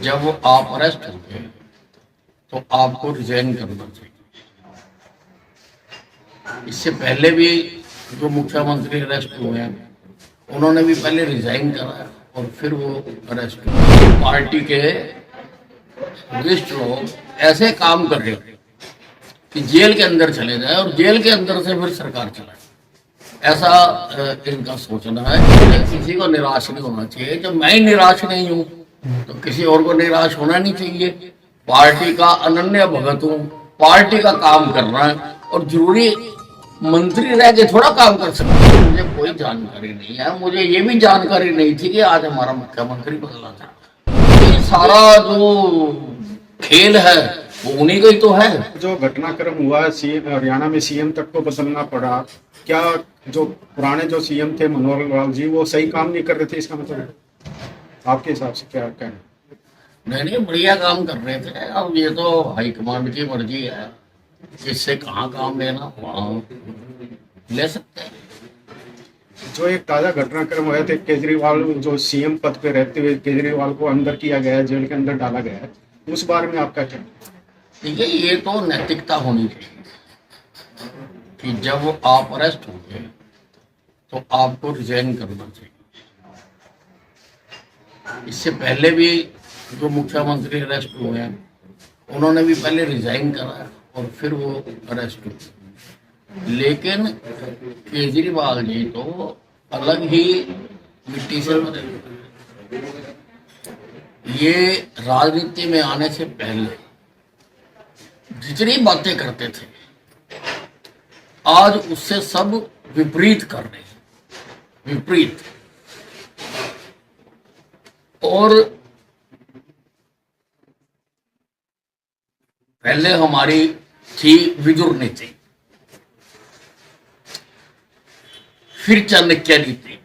जब आप अरेस्ट होंगे तो आपको रिजाइन करना चाहिए। इससे पहले भी जो मुख्यमंत्री अरेस्ट हुए हैं उन्होंने भी पहले रिजाइन करा और फिर वो अरेस्ट हुए। पार्टी के वरिष्ठ लोग ऐसे काम कर रहे हैं कि जेल के अंदर चले जाए और जेल के अंदर से फिर सरकार चलाए, ऐसा इनका सोचना है। किसी को निराश नहीं होना चाहिए। जब मैं ही निराश नहीं हूँ तो किसी और को निराश होना नहीं चाहिए। पार्टी का अनन्य भगत हूँ, पार्टी का काम करना है और जरूरी मंत्री रह के थोड़ा काम कर सकते हैं। मुझे कोई जानकारी नहीं है, मुझे ये भी जानकारी नहीं थी कि आज हमारा मुख्यमंत्री बदला था। ये सारा जो खेल है वो उन्हीं का ही तो है। जो घटनाक्रम हुआ है, सीएम हरियाणा में सीएम तक को बदलना पड़ा, क्या जो पुराने जो सीएम थे मनोहर लाल जी वो सही काम नहीं कर रहे थे? इसका मतलब आपके हिसाब से क्या कहना? नहीं, बढ़िया काम कर रहे थे। अब ये तो हाईकमांड की मर्जी है, किससे कहाँ काम लेना वहाँ ले सकते हैं। जो एक ताजा घटनाक्रम हुआ थे, केजरीवाल जो सीएम पद पे रहते हुए केजरीवाल को अंदर किया गया है, जेल के अंदर डाला गया है, उस बारे में आपका क्या? देखिए, ये तो नैतिकता होनी चाहिए कि जब आप अरेस्ट होंगे तो आपको रिजाइन करना चाहिए। इससे पहले भी जो मुख्यमंत्री अरेस्ट हुए हैं उन्होंने भी पहले रिजाइन करा और फिर वो अरेस्ट हुए। लेकिन केजरीवाल जी तो अलग ही मिट्टी से बने हुए। ये राजनीति में आने से पहले जितनी बातें करते थे आज उससे सब विपरीत कर रहे हैं, विपरीत। और पहले हमारी थी विदुर नीति, फिर चाणक्य नीति,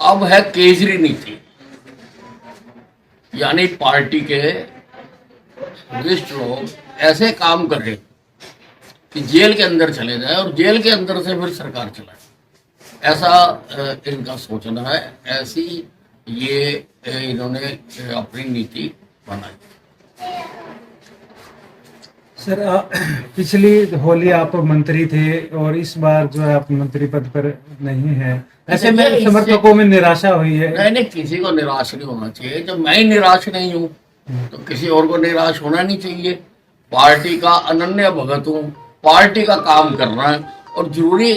अब है केजरी नीति। यानी पार्टी के वरिष्ठ लोग ऐसे काम कर रहे हैं कि जेल के अंदर चले जाए और जेल के अंदर से फिर सरकार चलाए, ऐसा इनका सोचना है। ऐसी ये इन्होंने अपनी नीति बनाई। सर, पिछली होली आप मंत्री थे और इस बार जो है आप मंत्री पद पर नहीं है, ऐसे में समर्थकों में निराशा हुई है? नहीं, किसी को निराश नहीं होना चाहिए। जब मैं ही निराश नहीं हूँ तो किसी और को निराश होना नहीं चाहिए। पार्टी का अनन्य भगत हूँ, पार्टी का काम करना है और जरूरी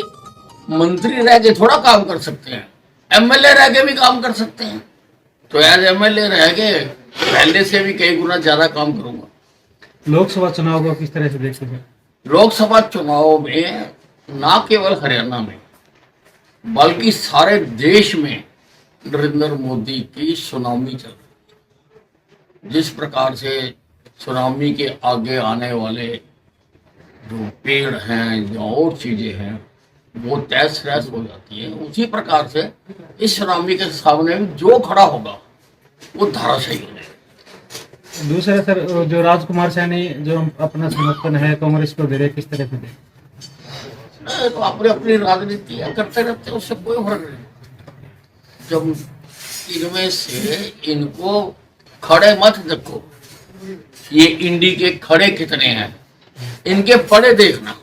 मंत्री रह के थोड़ा काम कर सकते हैं, एमएलए रह के भी काम कर सकते हैं। तो एज एमएलए रह के पहले से भी कई गुना ज्यादा काम करूंगा। लोकसभा चुनाव को किस तरह से देखते हैं? लोकसभा चुनाव में ना केवल हरियाणा में बल्कि सारे देश में नरेंद्र मोदी की सुनामी चल रही है। जिस प्रकार से सुनामी के आगे आने वाले जो पेड़ हैं, जो और चीजें हैं वो तहस नहस हो जाती है, उसी प्रकार से इस सुनामी के सामने जो खड़ा होगा वो धराशायी हो जाएगा। दूसरा सर, जो राजकुमार सैनी जो अपना समर्थन है कांग्रेस को दे रहे, किस तरह से दे? तो अपने अपनी राजनीति करते रहते, उससे कोई फर्क नहीं। जब इनमें से इनको खड़े मत देखो, ये इंडी के खड़े कितने हैं, इनके पड़े देखना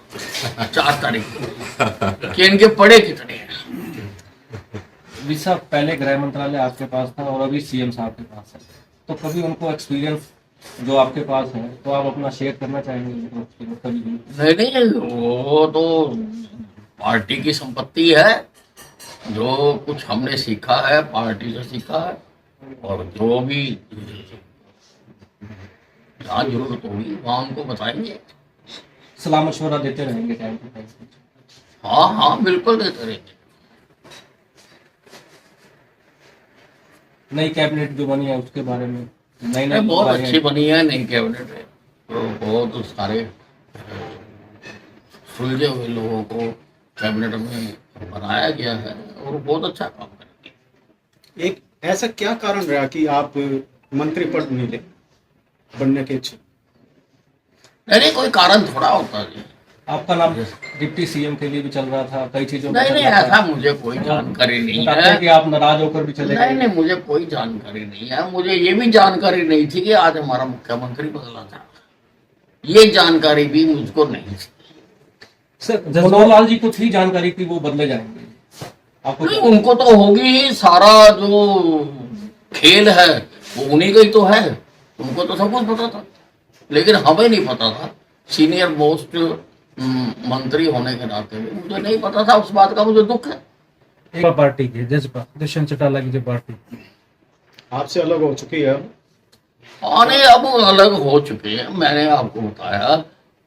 4 तारीख को कि इनके पड़े कितने हैं। विशा पहले गृह मंत्रालय आपके पास था और अभी सीएम साहब के पास है, तो कभी उनको एक्सपीरियंस जो आपके पास है तो आप अपना शेयर करना चाहेंगे? कभी नहीं, वो तो पार्टी की संपत्ति है। जो कुछ हमने सीखा है पार्टी से सीखा है और जो भी जहाँ जरूरत होगी वहाँ उनको बताएंगे। सलाह मशवरा देते रहेंगे टाइम टू टाइम? हाँ, बिल्कुल देते रहेंगे। नई कैबिनेट जो बनी है उसके बारे में? नई बहुत अच्छी बनी है नई कैबिनेट है, तो बहुत सारे सुलझे हुए लोगों को कैबिनेट में बनाया गया है और बहुत अच्छा काम करेंगे। एक ऐसा क्या कारण रहा कि आप मंत्री पद मिले बनने के इच्छुक? नहीं, कोई कारण थोड़ा होता है। आपका नाम डिप्टी सीएम के लिए भी चल रहा था, कई चीजों नहीं नहीं, ऐसा मुझे कोई जानकारी नहीं बताते हैं कि है। आप नाराज होकर भी चले नहीं गए। नहीं, मुझे कोई जानकारी नहीं है। मुझे ये भी जानकारी नहीं थी कि आज हमारा मुख्यमंत्री बदला था, ये जानकारी भी मुझको नहीं थी। सर मनोहर लाल जी को थी जानकारी कि वो बदले जाएंगे, आपको नहीं, उनको तो होगी ही। सारा जो खेल है वो उन्हीं का ही तो है, उनको तो सब कुछ पता था, लेकिन हमें नहीं पता था। सीनियर मोस्ट मंत्री होने के नाते भी मुझे नहीं पता था, उस बात का मुझे दुख है। एक पार्टी की जज्बा दुष्यंत चौटाला की जो पार्टी आपसे अलग हो चुकी है। आने अब अलग हो चुके हैं। मैंने आपको बताया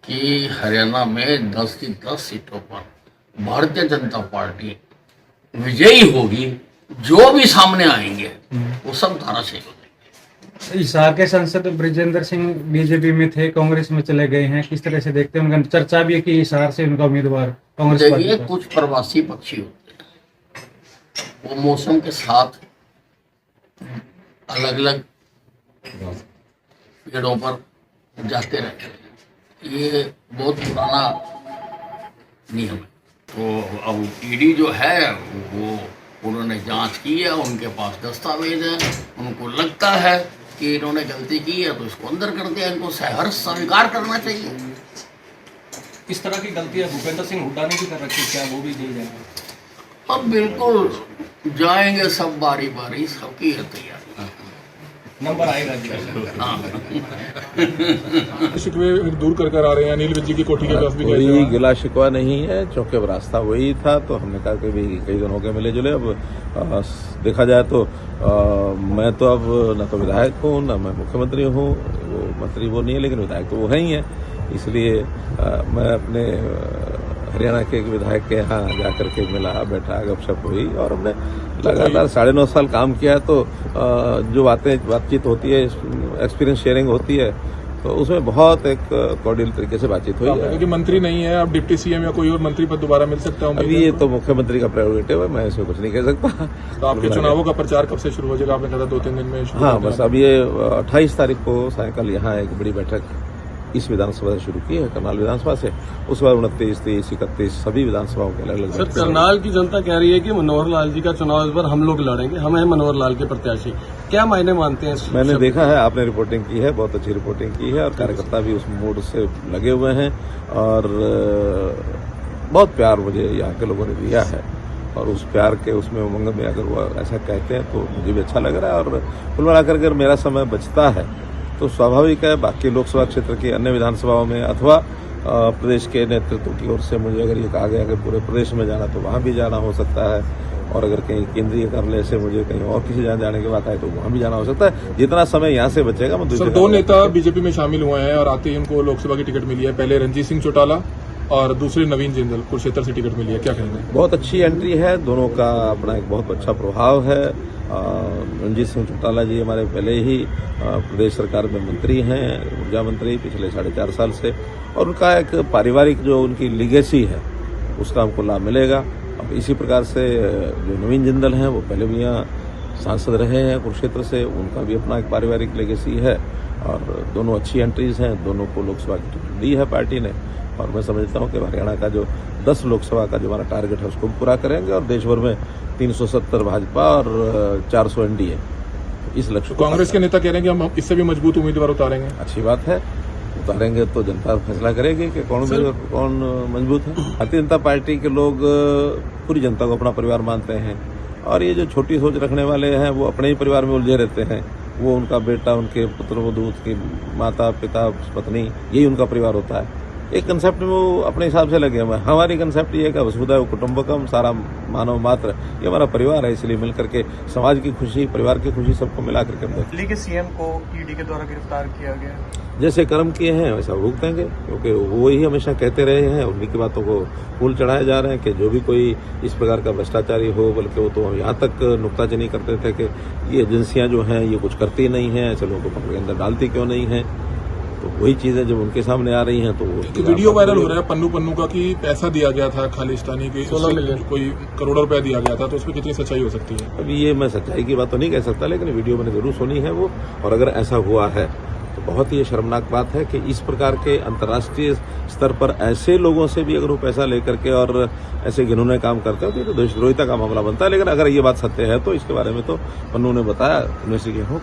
कि हरियाणा में 10 की 10 सीटों पर भारतीय जनता पार्टी विजयी होगी। जो भी सामने आएंगे वो सब धाराशायी हो जाएंगे। हिसार के सांसद ब्रिजेंद्र सिंह बीजेपी में थे, कांग्रेस में चले गए हैं, किस तरह से देखते हैं? उनका चर्चा भी है कि हिसार से उनका उम्मीदवार कांग्रेस पार्टी देखिए, का। कुछ प्रवासी पक्षी होते हैं, वो मौसम के साथ अलग अलग पेड़ों पर जाते रहते हैं। ये बहुत पुराना नियम है। तो अब ईडी जो है वो उन्होंने जांच की है, उनके पास दस्तावेज हैं, उनको लगता है कि इन्होंने गलती की है तो इसको अंदर कर दिया। इनको सहर्ष स्वीकार करना चाहिए। इस तरह की गलतियां भूपेंद्र सिंह हुड्डा ने भी कर रखी, क्या वो भी जेल जाएंगे? अब बिल्कुल जाएंगे सब बारी बारी, सबकी है तैयारी। नंबर आएगा जी। शिकवे दूर कर आ रहे हैं। अनिल विज जी की कोठी के पास भी गए कोई थे। गिला शिकवा नहीं है, चौके पर रास्ता वही था, तो हमने कहा कि भी कई दिनों के मिले जुले। अब देखा जाए तो मैं तो अब न तो विधायक हूँ न मैं मुख्यमंत्री हूँ। वो मंत्री वो नहीं है, लेकिन विधायक तो वो है ही है। इसलिए मैं अपने हरियाणा के एक विधायक के यहाँ जाकर के मिला, बैठा, गपशप हुई और हमने लगातार 9.5 साल काम किया। तो जो बातचीत होती है, एक्सपीरियंस शेयरिंग होती है, तो उसमें बहुत एक कॉर्डियल तरीके से बातचीत हुई है। क्योंकि मंत्री नहीं है, अब डिप्टी सीएम या कोई और मंत्री पद दोबारा मिल सकता है। अभी ये तो मुख्यमंत्री का प्रेरोगेटिव है, मैं इसमें कुछ नहीं कह सकता। तो आपके चुनावों का प्रचार कब से शुरू हो जाएगा? आपने कहा 2-3 दिन में शुरू हाँ, हो जाएगा। बस अब ये 28 तारीख को सायंकाल यहाँ एक बड़ी बैठक इस विधानसभा से शुरू की है, करनाल विधानसभा से। उसके बाद 29, 30, 31 सभी विधानसभाओं के अलग सर, अलग। करनाल की जनता कह रही है कि मनोहर लाल जी का चुनाव इस बार हम लोग लड़ेंगे, हम हैं मनोहर लाल के प्रत्याशी। क्या मायने मानते हैं इस मैंने शब्द देखा है, आपने रिपोर्टिंग की है, बहुत अच्छी रिपोर्टिंग की है, और कार्यकर्ता भी उस मूड से लगे हुए हैं। और बहुत प्यार मुझे यहाँ के लोगों ने दिया है, और उस प्यार के उसमें उमंग में अगर वो ऐसा कहते हैं तो मुझे भी अच्छा लग रहा है। और कुल मिलाकर अगर मेरा समय बचता है तो स्वाभाविक है बाकी लोकसभा क्षेत्र की अन्य विधानसभाओं में अथवा प्रदेश के नेतृत्व की ओर से मुझे अगर ये कहा गया कि पूरे प्रदेश में जाना, तो वहाँ भी जाना हो सकता है। और अगर कहीं केंद्रीय कार्यालय से मुझे कहीं और किसी जगह जाने की बात है तो वहाँ भी जाना हो सकता है। जितना समय यहाँ से बचेगा मैं दूसरी सर, 2 नेता बीजेपी में शामिल हुए हैं और आते ही उनको लोकसभा की टिकट मिली है। पहले रणजीत सिंह चौटाला और दूसरे नवीन जिंदल, कुरुक्षेत्र से टिकट मिली है। क्या कहेंगे? बहुत अच्छी एंट्री है, दोनों का अपना एक बहुत अच्छा प्रभाव है। रणजीत सिंह चौटाला जी हमारे पहले ही प्रदेश सरकार में मंत्री हैं, ऊर्जा मंत्री पिछले 4.5 साल से, और उनका एक पारिवारिक जो उनकी लीगेसी है उसका हमको लाभ मिलेगा। अब इसी प्रकार से जो नवीन जिंदल हैं वो पहले भी यहाँ सांसद रहे हैं कुरुक्षेत्र से, उनका भी अपना एक पारिवारिक लेगेसी है। और दोनों अच्छी एंट्रीज हैं, दोनों को लोकसभा की टिकट दी है पार्टी ने। और मैं समझता हूं कि हरियाणा का जो 10 लोकसभा का जो हमारा टारगेट है उसको पूरा करेंगे, और देश भर में 370 भाजपा और 400 एनडीए, इस लक्ष्य को कांग्रेस के नेता कह रहे हैं कि हम इससे भी मजबूत उम्मीदवार उतारेंगे। अच्छी बात है, उतारेंगे तो जनता फैसला करेगी कि कौन मजबूत है। भारतीय जनता पार्टी के लोग पूरी जनता को अपना परिवार मानते हैं, और ये जो छोटी सोच रखने वाले हैं वो अपने ही परिवार में उलझे रहते हैं। वो उनका बेटा, उनके पुत्र वधू, उसकी माता पिता पत्नी, यही उनका परिवार होता है। एक कंसेप्ट में वो अपने हिसाब से लगे हुए हैं। हमारी कंसेप्ट ये है कि वसुधैव कुटुंबकम, सारा मानव मात्र, ये हमारा परिवार है। इसलिए मिलकर के समाज की खुशी, परिवार की खुशी सबको मिला करके दिल्ली के सीएम को ईडी के द्वारा गिरफ्तार किया गया। जैसे कर्म किए हैं वैसा भुगतेंगे, क्योंकि वो ही हमेशा कहते रहे हैं, उन्हीं की बातों को फूल चढ़ाए जा रहे हैं कि जो भी कोई इस प्रकार का भ्रष्टाचारी हो, बल्कि वो तो यहाँ तक नुक्ताचीनी करते थे कि ये एजेंसियां जो हैं ये कुछ करती नहीं हैं, ऐसे लोगों को पकड़ के अंदर डालती क्यों नहीं है। तो वही चीजें जब उनके सामने आ रही हैं तो वो वीडियो वायरल हो रहा है पन्नू का कि पैसा दिया गया था खालिस्तानी के 16 मिलियन, कोई करोड़ों रुपया दिया गया था, तो उसमें कितनी सच्चाई हो सकती है? अभी ये मैं सच्चाई की बात तो नहीं कह सकता, लेकिन वीडियो मैंने जरूर सुनी है वो। और अगर ऐसा हुआ है तो बहुत ही शर्मनाक बात है कि इस प्रकार के अंतर्राष्ट्रीय स्तर पर ऐसे लोगों से भी अगर वो पैसा लेकर के और ऐसे घिनौने काम करते हो तो ये तो देशद्रोहिता का मामला बनता है। लेकिन अगर ये बात सत्य है तो इसके बारे में तो पन्नू ने बताया, इन्वेस्टिगेशन हो।